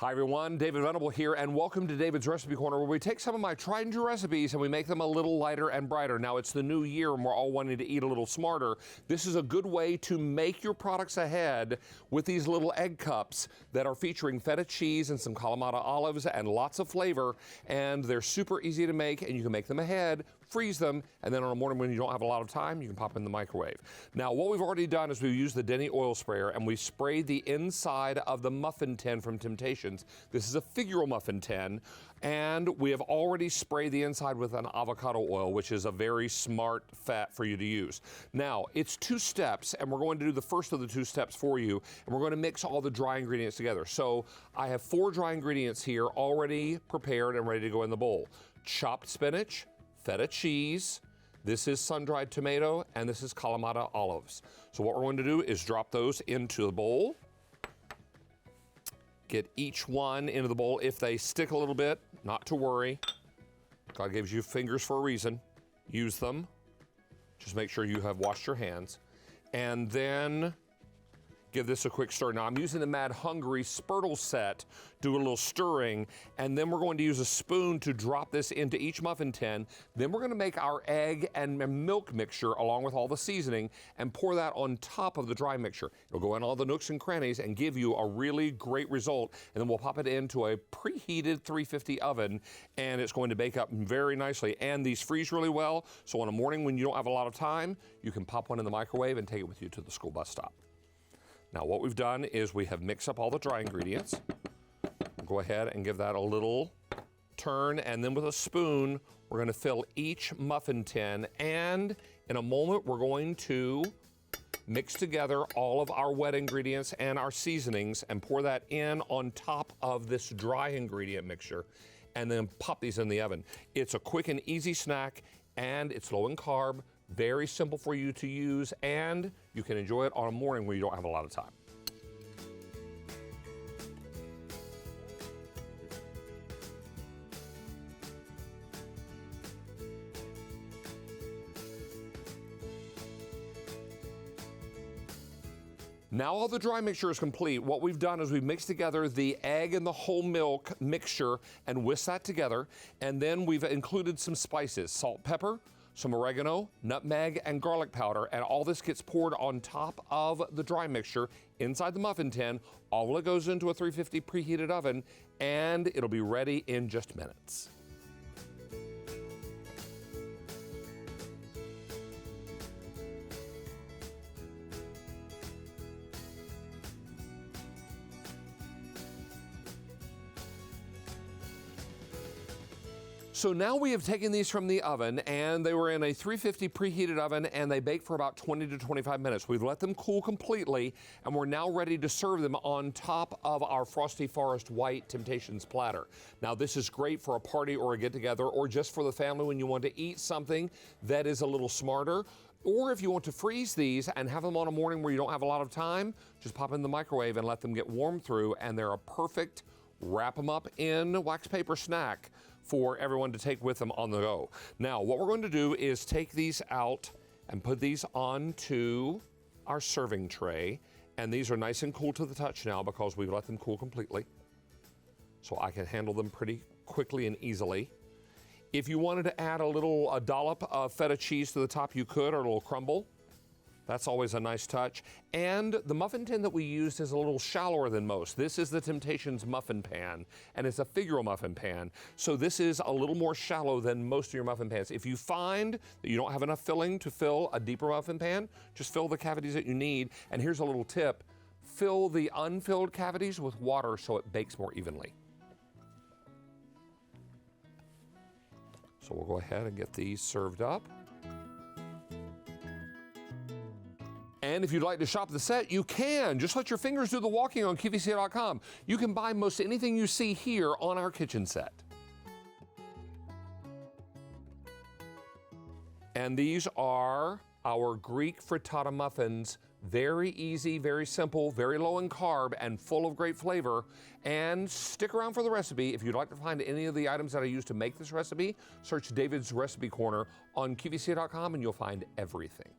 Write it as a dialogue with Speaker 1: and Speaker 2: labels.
Speaker 1: Hi everyone, David Venable here, and welcome to David's Recipe Corner, where we take some of my tried and true recipes and we make them a little lighter and brighter. Now it's the new year and we're all wanting to eat a little smarter. This is a good way to make your products ahead with these little egg cups that are featuring feta cheese and some Kalamata olives and lots of flavor, and they're super easy to make, and you can make them ahead, freeze them, and then on a morning when you don't have a lot of time, you can pop them in the microwave. Now what we've already done is we've used the Deni oil sprayer and we sprayed the inside of the muffin tin from Temp-tations. This is a Figural muffin tin, and we have already sprayed the inside with an avocado oil, which is a very smart fat for you to use. Now, it's 2 steps, and we're going to do the first of the 2 steps for you, and we're going to mix all the dry ingredients together. So I have 4 dry ingredients here already prepared and ready to go in the bowl. Chopped spinach, feta cheese, this is sun-dried tomato, and this is Kalamata olives. So what we're going to do is drop those into the bowl. Get each one into the bowl. If they stick a little bit, not to worry. God gives you fingers for a reason. Use them. Just make sure you have washed your hands. And then give this a quick stir. Now I'm using the Mad Hungry Spurtles set, do a little stirring, and then we're going to use a spoon to drop this into each muffin tin. Then we're gonna make our egg and milk mixture along with all the seasoning and pour that on top of the dry mixture. It'll go in all the nooks and crannies and give you a really great result, and then we'll pop it into a preheated 350 oven, and it's going to bake up very nicely. And these freeze really well, so on a morning when you don't have a lot of time, you can pop one in the microwave and take it with you to the school bus stop. Now what we've done is we have mixed up all the dry ingredients. Go ahead and give that a little turn, and then with a spoon, we're gonna fill each muffin tin, and in a moment, we're going to mix together all of our wet ingredients and our seasonings and pour that in on top of this dry ingredient mixture, and then pop these in the oven. It's a quick and easy snack, and it's low in carb, very simple for you to use, and you can enjoy it on a morning where you don't have a lot of time. Now all the dry mixture is complete. What we've done is we've mixed together the egg and the whole milk mixture and whisked that together, and then we've included some spices, salt, pepper, some oregano, nutmeg, and garlic powder, and all this gets poured on top of the dry mixture inside the muffin tin. All of it goes into a 350 preheated oven, and it'll be ready in just minutes. So now we have taken these from the oven, and they were in a 350 preheated oven, and they bake for about 20 to 25 minutes. We've let them cool completely, and we're now ready to serve them on top of our Frosty Forest White Temp-tations platter. Now this is great for a party or a get-together, or just for the family when you want to eat something that is a little smarter. Or if you want to freeze these and have them on a morning where you don't have a lot of time, just pop in the microwave and let them get warm through, and they're a perfect wrap them up in wax paper snack for everyone to take with them on the go. Now, what we're going to do is take these out and put these onto our serving tray. And these are nice and cool to the touch now because we've let them cool completely. So I can handle them pretty quickly and easily. If you wanted to add a dollop of feta cheese to the top, you could, or a little crumble. That's always a nice touch. And the muffin tin that we used is a little shallower than most. This is the Temp-tations muffin pan, and it's a Figural muffin pan. So this is a little more shallow than most of your muffin pans. If you find that you don't have enough filling to fill a deeper muffin pan, just fill the cavities that you need. And here's a little tip. Fill the unfilled cavities with water so it bakes more evenly. So we'll go ahead and get these served up. And if you'd like to shop the set, you can. Just let your fingers do the walking on KOCHBLUME. You can buy most anything you see here on our kitchen set. And these are our Greek frittata muffins. Very easy, very simple, very low in carb, and full of great flavor. And stick around for the recipe. If you'd like to find any of the items that I used to make this recipe, search David's Recipe Corner on KOCHBLUME and you'll find everything.